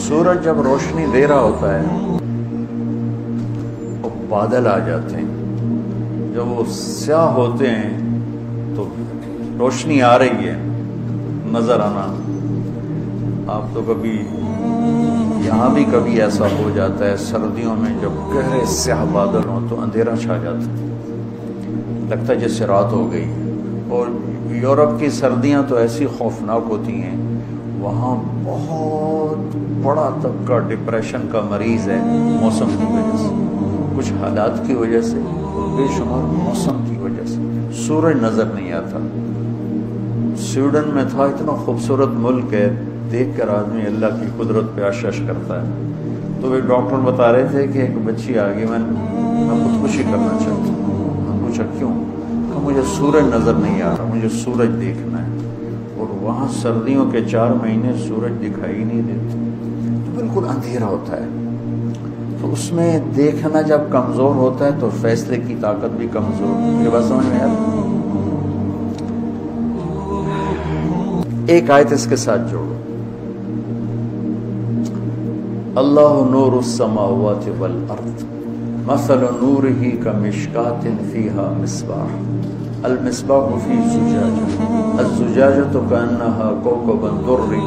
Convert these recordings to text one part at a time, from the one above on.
سورج جب روشنی دے رہا ہوتا ہے تو بادل آ جاتے ہیں، جب وہ سیاہ ہوتے ہیں تو روشنی آ رہی ہے نظر آنا. آپ تو کبھی یہاں بھی کبھی ایسا ہو جاتا ہے سردیوں میں جب گہرے سیاہ بادل ہوں تو اندھیرا چھا جاتا ہے، لگتا ہے جیسے رات ہو گئی. اور یورپ کی سردیاں تو ایسی خوفناک ہوتی ہیں، وہاں بہت بڑا طبقہ ڈپریشن کا مریض ہے موسم کی وجہ سے، کچھ حالات کی وجہ سے اور بے شمار موسم کی وجہ سے. سورج نظر نہیں آتا. سویڈن میں تھا، اتنا خوبصورت ملک ہے، دیکھ کر آدمی اللہ کی قدرت پہ عشش کرتا ہے. تو وہ ڈاکٹر بتا رہے تھے کہ ایک بچی آ گئی، میں خودکشی کرنا چاہتی ہوں. میں پوچھا کیوں؟ کہ مجھے سورج نظر نہیں آ رہا، مجھے سورج دیکھنا ہے. اور وہاں سردیوں کے 4 مہینے سورج دکھائی نہیں دیتے، تو بالکل اندھیرا ہوتا ہے. تو اس میں دیکھنا جب کمزور ہوتا ہے تو فیصلے کی طاقت بھی کمزور. میری بات سمجھ میں آئی؟ ایک آیت اس کے ساتھ جوڑو. اللہ نور السماوات والارض مثل نورہ کمشکاۃ فیہا مصباح المصباح فی زجاجہ الزجاجۃ کأنہا کوکب درّی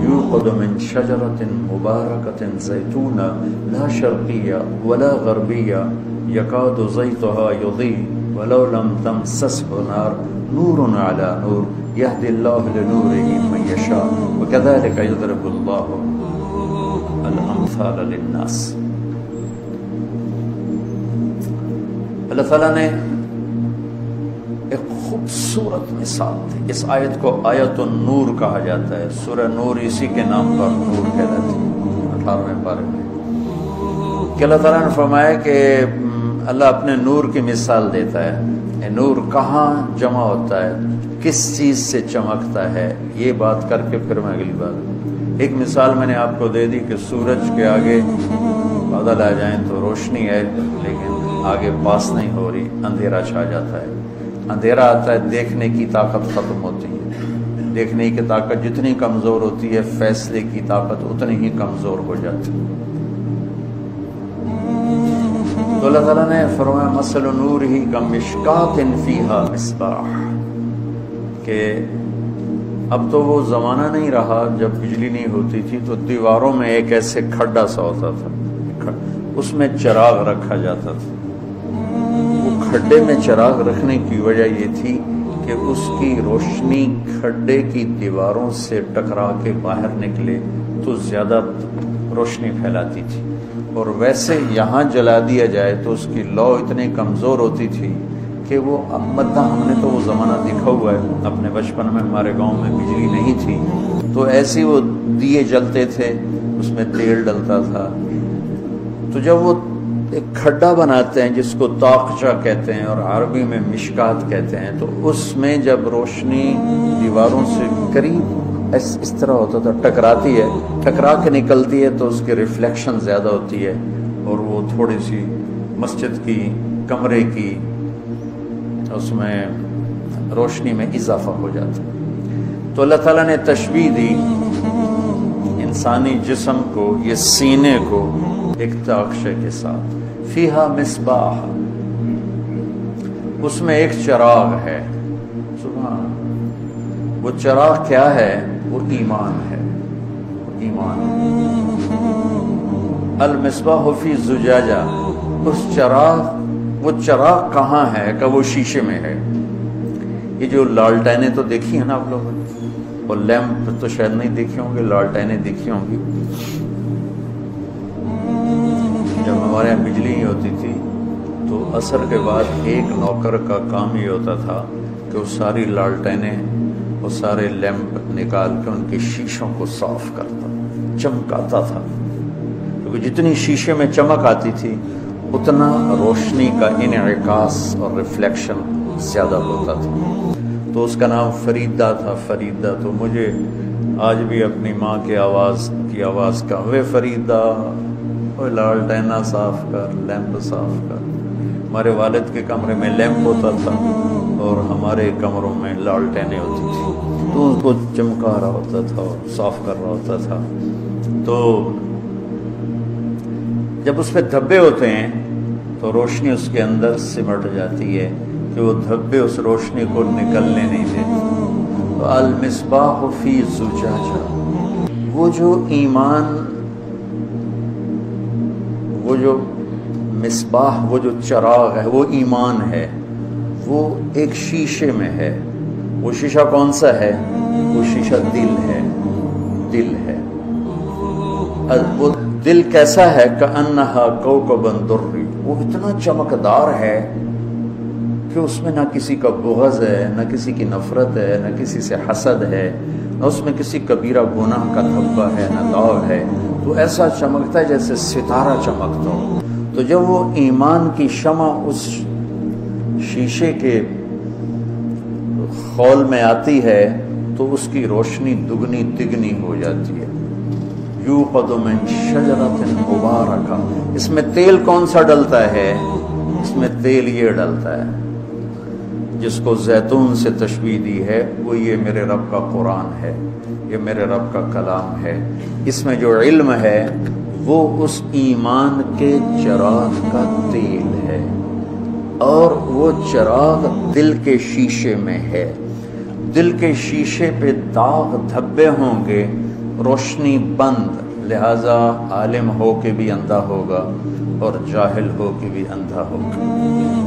یوقد من شجرۃ مبارکۃ زیتونہ لا شرقیہ ولا غربیہ یکاد زیتہا یضیء ولو لم تمسسہ نار نور علی نور یہدی اللہ لنورہ من یشاء وکذلک یضرب اللہ الامثال للناس. اللہ تعالیٰ نے ایک خوبصورت مثال دی. اس آیت کو آیت النور کہا جاتا ہے. سورہ نور اسی کے نام پر نور کہلاتی ہے 18ویں پارے میں. کہ اللہ تعالیٰ نے فرمایا کہ اللہ اپنے نور کی مثال دیتا ہے. نور کہاں جمع ہوتا ہے، کس چیز سے چمکتا ہے، یہ بات کر کے پھر میں اگلی بات. ایک مثال میں نے آپ کو دے دی کہ سورج کے آگے بادل آ جائیں تو روشنی ہے لیکن آگے پاس نہیں ہو رہی، اندھیرا چھا جاتا ہے. اندھیرا آتا ہے، دیکھنے کی طاقت ختم ہوتی ہے. دیکھنے کی طاقت جتنی کمزور ہوتی ہے فیصلے کی طاقت اتنی ہی کمزور ہو جاتی ہے. تو اللہ تعالیٰ نے فرمایا مثل نورہ کمشکاۃ فیہا مصباح، کہ اب تو وہ زمانہ نہیں رہا جب بجلی نہیں ہوتی تھی تو دیواروں میں ایک ایسے کھڈا سا ہوتا تھا، اس میں چراغ رکھا جاتا تھا. وہ کھڈے میں چراغ رکھنے کی وجہ یہ تھی کہ اس کی روشنی کھڈے کی دیواروں سے ٹکرا کے باہر نکلے تو زیادہ روشنی پھیلاتی تھی. اور ویسے یہاں جلا دیا جائے تو اس کی لو اتنی کمزور ہوتی تھی کہ وہ مدہ ہم نے تو وہ زمانہ دیکھا ہوا ہے اپنے بچپن میں. ہمارے گاؤں میں بجلی نہیں تھی تو ایسے وہ دیے جلتے تھے، اس میں تیل ڈلتا تھا. تو جب وہ ایک کھڈا بناتے ہیں جس کو طاقچہ کہتے ہیں اور عربی میں مشکات کہتے ہیں، تو اس میں جب روشنی دیواروں سے قریب اس طرح ہوتا تھا، ٹکراتی ہے، ٹکرا کے نکلتی ہے تو اس کی ریفلیکشن زیادہ ہوتی ہے اور وہ تھوڑی سی مسجد کی، کمرے کی، اس میں روشنی میں اضافہ ہو جاتا. تو اللہ تعالیٰ نے تشبیہ دی انسانی جسم کو، یہ سینے کو ایک طاقچے کے ساتھ. فیہا مصباح، اس میں ایک چراغ ہے. سبحان، وہ چراغ کیا ہے؟ وہ ایمان ہے. ایمان. المصباح فی زجاجہ، اس چراغ، وہ چراغ کہاں ہے؟ کہ وہ شیشے میں ہے. یہ جو لالٹینیں تو دیکھی ہیں نا آپ لوگوں نے، اور لیمپ تو شاید نہیں دیکھے ہوں گے، لالٹینیں دیکھی ہوں گی. جب ہمارے یہاں بجلی نہیں ہوتی تھی تو عصر کے بعد ایک نوکر کا کام یہ ہوتا تھا کہ وہ ساری لالٹینیں اور سارے لیمپ نکال کے ان کے شیشوں کو صاف کرتا، چمکاتا تھا. کیونکہ جتنی شیشے میں چمک آتی تھی اتنا روشنی کا انعکاس اور ریفلیکشن زیادہ ہوتا تھا. تو اس کا نام فریدہ تھا. فریدہ تو مجھے آج بھی اپنی ماں کی آواز کا، وے فریدہ، وہ لالٹینہ صاف کر، لیمپ صاف کر. ہمارے والد کے کمرے میں لیمپ ہوتا تھا اور ہمارے کمروں میں لالٹینیں ہوتی تھی، تو اس کو چمکا رہا ہوتا تھا اور صاف کر رہا ہوتا تھا. تو جب اس پہ دھبے ہوتے ہیں تو روشنی اس کے اندر سمٹ جاتی ہے کہ وہ دھبے اس روشنی کو نکلنے نہیں دیتے۔ تو المصباح فی زجاجہ، وہ جو ایمان، وہ جو مصباح، وہ جو چراغ ہے، وہ ایمان ہے، وہ ایک شیشے میں ہے۔ وہ شیشہ کون سا ہے؟ وہ شیشہ دل ہے، دل ہے۔ وہ دل کیسا ہے؟ کأنہا کوکب دری، وہ اتنا چمکدار ہے کہ اس میں نہ کسی کا بغض ہے، نہ کسی کی نفرت ہے، نہ کسی سے حسد ہے، نہ اس میں کسی کبیرہ گناہ کا دھبہ ہے، نہ داغ ہے۔ تو ایسا چمکتا ہے جیسے ستارہ چمکتا ہو۔ تو جب وہ ایمان کی شمع اس شیشے کے خول میں آتی ہے تو اس کی روشنی دگنی تگنی ہو جاتی ہے۔ یوقد من شجرۃ مبارکہ، اس میں تیل کون سا ڈلتا ہے؟ اس میں تیل یہ ڈلتا ہے جس کو زیتون سے تشبیہ دی ہے، وہ یہ میرے رب کا قرآن ہے، یہ میرے رب کا کلام ہے۔ اس میں جو علم ہے وہ اس ایمان کے چراغ کا تیل ہے، اور وہ چراغ دل کے شیشے میں ہے۔ دل کے شیشے پہ داغ دھبے ہوں گے، روشنی بند، لہذا عالم ہو کے بھی اندھا ہوگا اور جاہل ہو کے بھی اندھا ہوگا۔